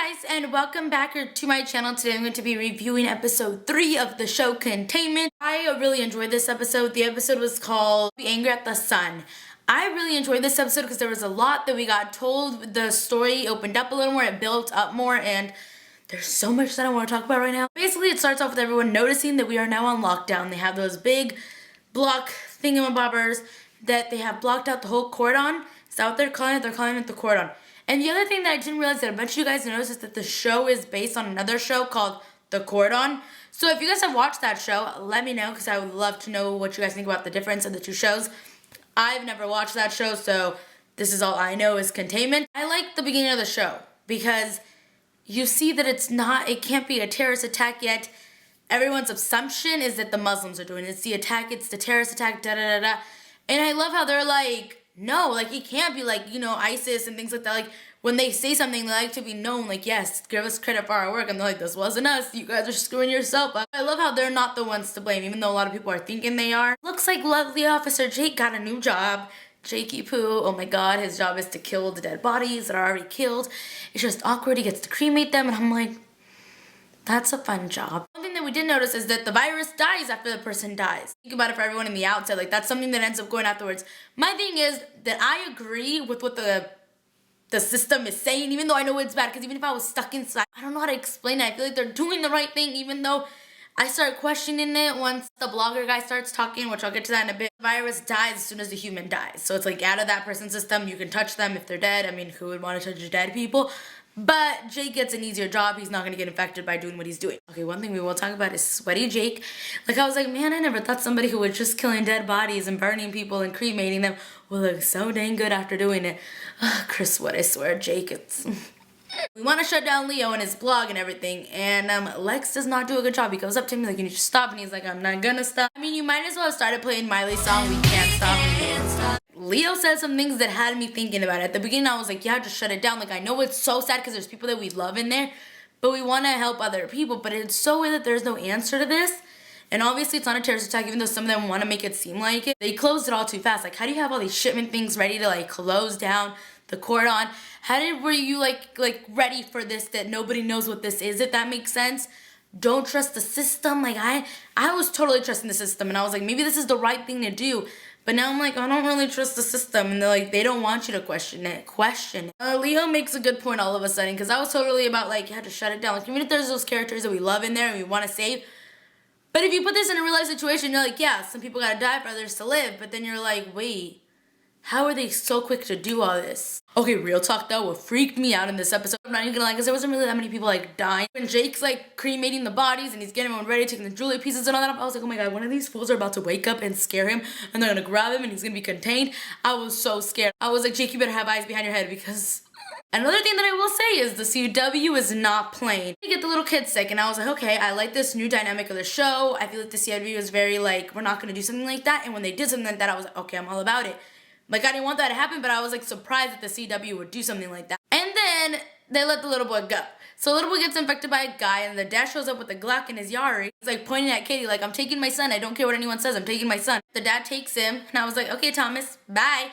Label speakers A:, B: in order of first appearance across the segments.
A: Guys, and welcome back to my channel. Today I'm going to be reviewing episode 3 of the show Containment. I really enjoyed this episode. The episode was called Be Angry at the Sun. I really enjoyed this episode because there was a lot that we got told. The story opened up a little more, it built up more, and there's so much that I want to talk about right now. Basically, it starts off with everyone noticing that we are now on lockdown. They have those big block thingamabobbers that they have blocked out the whole cordon. Is that what they're calling it? They're calling it the cordon. And the other thing that I didn't realize that I bet you guys noticed is that the show is based on another show called The Cordon. So if you guys have watched that show, let me know because I would love to know what you guys think about the difference of the two shows. I've never watched that show, so this is all I know is Containment. I like the beginning of the show because you see that it can't be a terrorist attack yet. Everyone's assumption is that the Muslims are doing it. It's the attack, it's the terrorist attack, da-da-da-da. And I love how they're like, no, like, it can't be like, you know, ISIS and things like that. Like, when they say something, they like to be known, like, yes, give us credit for our work. And they're like, this wasn't us. You guys are screwing yourself up. I love how they're not the ones to blame, even though a lot of people are thinking they are. Looks like lovely Officer Jake got a new job. Jakey Poo, oh my god, his job is to kill the dead bodies that are already killed. It's just awkward. He gets to cremate them, and I'm like, that's a fun job. One thing that we did notice is that the virus dies after the person dies. Think about it for everyone in the outside, like that's something that ends up going afterwards. My thing is that I agree with what the system is saying, even though I know it's bad, because even if I was stuck inside, I don't know how to explain it. I feel like they're doing the right thing, even though I start questioning it once the blogger guy starts talking, which I'll get to that in a bit. The virus dies as soon as the human dies. So it's like out of that person's system, you can touch them if they're dead. I mean, who would want to touch dead people? But Jake gets an easier job. He's not going to get infected by doing what he's doing. Okay, one thing we will talk about is sweaty Jake. Like, I was like, man, I never thought somebody who was just killing dead bodies and burning people and cremating them would look so dang good after doing it. Chris Wood, I swear, Jake, it's... We want to shut down Leo and his blog and everything, and Lex does not do a good job. He goes up to me like, you need to stop, and he's like, I'm not gonna stop. I mean, you might as well have started playing Miley's song, We Can't Stop, We Can't Stop. Leo said some things that had me thinking about it. At the beginning, I was like, yeah, just shut it down. Like, I know it's so sad because there's people that we love in there, but we want to help other people, but it's so weird that there's no answer to this. And obviously, it's not a terrorist attack, even though some of them want to make it seem like it. They closed it all too fast. Like, how do you have all these shipment things ready to, like, close down the cordon? Were you, like ready for this, that nobody knows what this is, if that makes sense? Don't trust the system. Like, I was totally trusting the system, and I was like, maybe this is the right thing to do. But now I'm like, I don't really trust the system, and they're like, they don't want you to question it. Leo makes a good point all of a sudden, because I was totally about, like, you had to shut it down. Like, even if there's those characters that we love in there and we want to save, but if you put this in a real life situation, you're like, yeah, some people gotta die for others to live, but then you're like, wait, how are they so quick to do all this? Okay, real talk though, what freaked me out in this episode, I'm not even gonna lie, because there wasn't really that many people like dying. When Jake's like cremating the bodies and he's getting everyone ready, taking the jewelry pieces and all that up, I was like, oh my god, one of these fools are about to wake up and scare him, and they're gonna grab him and he's gonna be contained. I was so scared. I was like, Jake, you better have eyes behind your head, because... Another thing that I will say is the CW is not playing. You get the little kids sick, and I was like, okay, I like this new dynamic of the show. I feel like the CW is very like, we're not gonna do something like that, and when they did something like that, I was like, okay, I'm all about it. Like, I didn't want that to happen, but I was like surprised that the CW would do something like that. And then they let the little boy go. So the little boy gets infected by a guy, and the dad shows up with a Glock in his Yari. He's like pointing at Katie like, I'm taking my son. I don't care what anyone says. I'm taking my son. The dad takes him, and I was like, okay, Thomas, bye.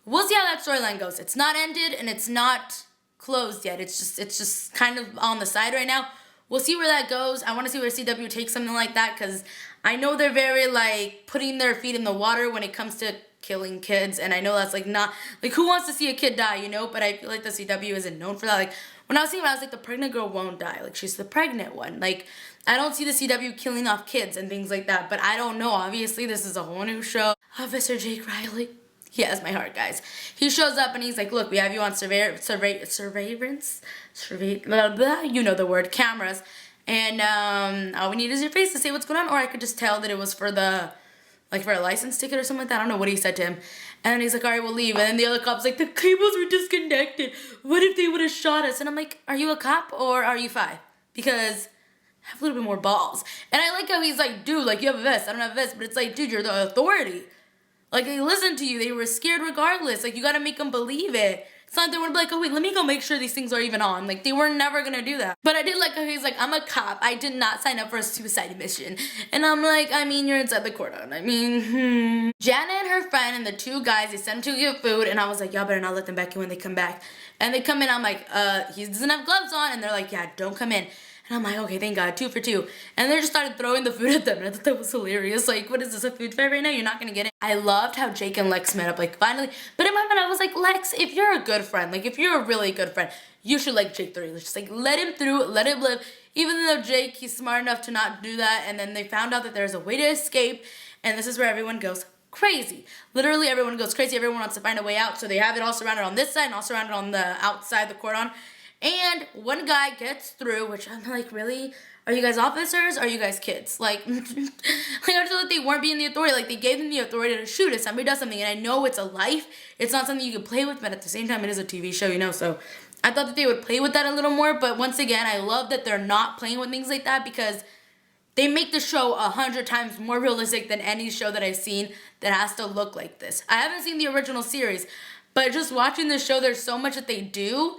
A: We'll see how that storyline goes. It's not ended, and it's not closed yet. It's just kind of on the side right now. We'll see where that goes. I want to see where CW takes something like that, because I know they're very, like, putting their feet in the water when it comes to killing kids, and I know that's, like, not, like, who wants to see a kid die, you know? But I feel like the CW isn't known for that. Like, when I was thinking about it, I was like, the pregnant girl won't die. Like, she's the pregnant one. Like, I don't see the CW killing off kids and things like that, but I don't know. Obviously, this is a whole new show. Officer Jake Riley. He has my heart, guys. He shows up and he's like, look, we have you on surveillance, blah, blah, you know the word, cameras. And all we need is your face to say what's going on. Or I could just tell that it was for the, like for a license ticket or something like that. I don't know what he said to him. And then he's like, all right, we'll leave. And then the other cop's like, the cables were disconnected. What if they would have shot us? And I'm like, are you a cop or are you 5? Because have a little bit more balls. And I like how he's like, dude, like, you have a vest. I don't have a vest. But it's like, dude, you're the authority. Like, they listened to you. They were scared regardless. Like, you gotta make them believe it. It's not like they would be like, oh wait, let me go make sure these things are even on. Like, they were never gonna do that. But I did like how he's like, I'm a cop. I did not sign up for a suicide mission. And I'm like, I mean, you're inside the cordon. I mean, Janet and her friend and the two guys, they sent him to get food. And I was like, y'all better not let them back in when they come back. And they come in, I'm like, he doesn't have gloves on. And they're like, yeah, don't come in. And I'm like, okay, thank God, 2 for 2. And they just started throwing the food at them. And I thought that was hilarious. Like, what is this, a food fight right now? You're not gonna get it. I loved how Jake and Lex met up, like, finally. But in my mind, I was like, Lex, if you're a good friend, like, if you're a really good friend, you should like Jake through. Just like, let him through, let him live. Even though Jake, he's smart enough to not do that. And then they found out that there's a way to escape. And this is where everyone goes crazy. Literally, everyone goes crazy. Everyone wants to find a way out. So they have it all surrounded on this side and all surrounded on the outside, the cordon. And one guy gets through, which I'm like, really? Are you guys officers? Or are you guys kids? Like, like I just thought they weren't being the authority. Like, they gave them the authority to shoot if somebody does something. And I know it's a life. It's not something you can play with, but at the same time, it is a TV show, you know? So I thought that they would play with that a little more. But once again, I love that they're not playing with things like that because they make the show 100 times more realistic than any show that I've seen that has to look like this. I haven't seen the original series, but just watching the show, there's so much that they do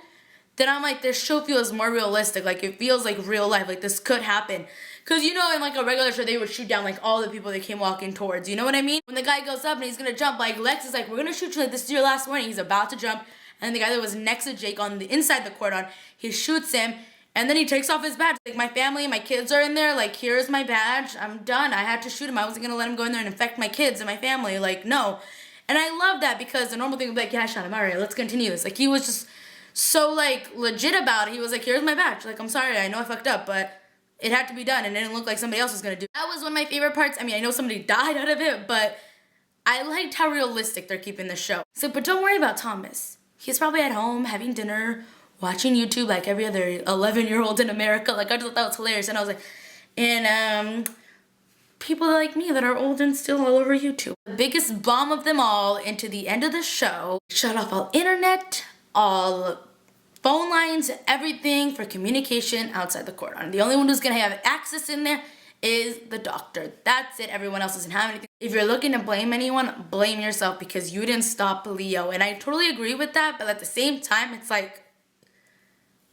A: then I'm like, this show feels more realistic. Like, it feels like real life. Like, this could happen. Because, you know, in, like, a regular show, they would shoot down, like, all the people they came walking towards. You know what I mean? When the guy goes up and he's going to jump, like, Lex is like, we're going to shoot you. Like, this is your last warning. He's about to jump. And the guy that was next to Jake on the inside the cordon, he shoots him. And then he takes off his badge. Like, my family, my kids are in there. Like, here's my badge. I'm done. I had to shoot him. I wasn't going to let him go in there and infect my kids and my family. Like, no. And I love that because the normal thing would be like, yeah, I shot him. All right, let's continue this. Like, he was just so, like, legit about it. He was like, here's my badge. Like, I'm sorry, I know I fucked up, but it had to be done, and it didn't look like somebody else was gonna do it. That was one of my favorite parts. I mean, I know somebody died out of it, but I liked how realistic they're keeping the show. So, but don't worry about Thomas. He's probably at home having dinner, watching YouTube like every other 11-year-old in America. Like, I just thought that was hilarious, and I was like, and, people like me that are old and still all over YouTube. The biggest bomb of them all into the end of the show, shut off all internet, all phone lines, everything for communication outside the cordon. The only one who's gonna have access in there is the doctor. That's it. Everyone else doesn't have anything. If you're looking to blame anyone, blame yourself because you didn't stop Leo. And I totally agree with that, but at the same time, it's like,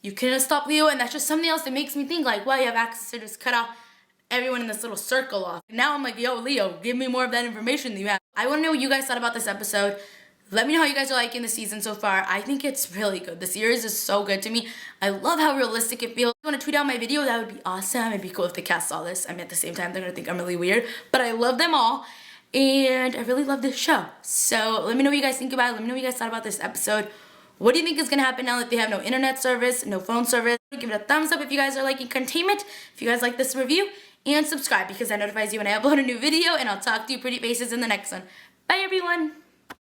A: you couldn't stop Leo, and that's just something else that makes me think like, well, you have access to just cut off everyone in this little circle off. Now I'm like, yo, Leo, give me more of that information that you have. I wanna know what you guys thought about this episode. Let me know how you guys are liking the season so far. I think it's really good. The series is so good to me. I love how realistic it feels. If you want to tweet out my video, that would be awesome. It'd be cool if the cast saw this. I mean, at the same time, they're going to think I'm really weird. But I love them all. And I really love this show. So let me know what you guys think about it. Let me know what you guys thought about this episode. What do you think is going to happen now that they have no internet service, no phone service? Give it a thumbs up if you guys are liking Containment. If you guys like this review. And subscribe because that notifies you when I upload a new video. And I'll talk to you pretty faces in the next one. Bye, everyone.